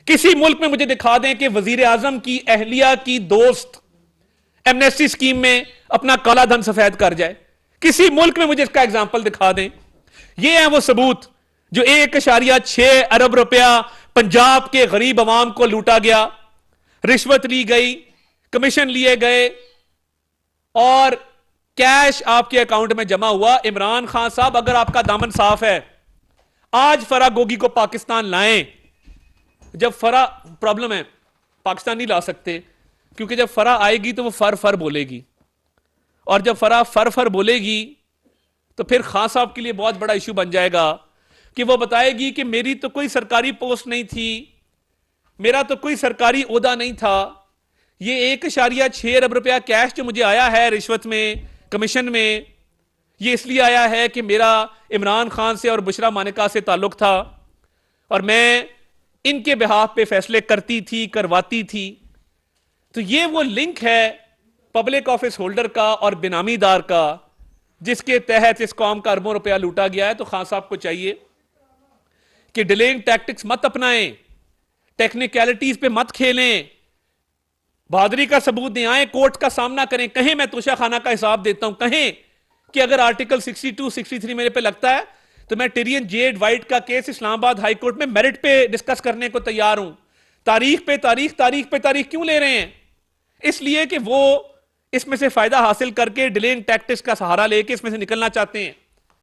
किसी मुल्क में मुझे दिखा दें कि वजीर आजम की अहलिया की दोस्त एमनेस्टी स्कीम में अपना काला धन सफेद कर जाए। किसी मुल्क में मुझे इसका एग्जाम्पल दिखा दें। ये है वो सबूत जो 1.6 अरब रुपया पंजाब के गरीब अवाम को लूटा गया, रिश्वत ली गई, कमीशन लिए गए और कैश आपके अकाउंट में जमा हुआ। इमरान खान साहब, अगर आपका दामन साफ है, आज फराह गोगी को पाकिस्तान लाएं। जब फराह, प्रॉब्लम है पाकिस्तान नहीं ला सकते क्योंकि जब फराह आएगी तो वो फर फर बोलेगी, और जब फराह फर फर बोलेगी तो फिर खान साहब के लिए बहुत बड़ा इशू बन जाएगा कि वो बताएगी कि मेरी तो कोई सरकारी पोस्ट नहीं थी, मेरा तो कोई सरकारी ओहदा नहीं था, ये 1.6 अरब रुपया कैश जो मुझे आया है रिश्वत में, कमीशन में, ये इसलिए आया है कि मेरा इमरान खान से और बुशरा मानिका से ताल्लुक था और मैं इनके बिहाफ पे फैसले करती थी, करवाती थी। तो ये वो लिंक है पब्लिक ऑफिस होल्डर का और बेनामीदार का, जिसके तहत इस कौम का अरबों रुपया लूटा गया है। तो खान साहब को चाहिए कि डिलेइंग टैक्टिक्स मत अपनाएं, टेक्निकलिटीज पे मत खेलें, बहादुरी का सबूत दें, आए कोर्ट का सामना करें, कहें मैं तोशा खाना का हिसाब देता हूं, कहें कि अगर आर्टिकल 62, 63 मेरे पे लगता है तो मैं टिरियन जेड वाइट का केस इस्लामाबाद हाई कोर्ट में मेरिट पे डिस्कस करने को तैयार हूं। तारीख पे तारीख, तारीख पे तारीख क्यों ले रहे हैं? इसलिए कि वो इसमें से फायदा हासिल करके डिलेइंग टैक्टिक्स का सहारा लेके इसमें से निकलना चाहते हैं।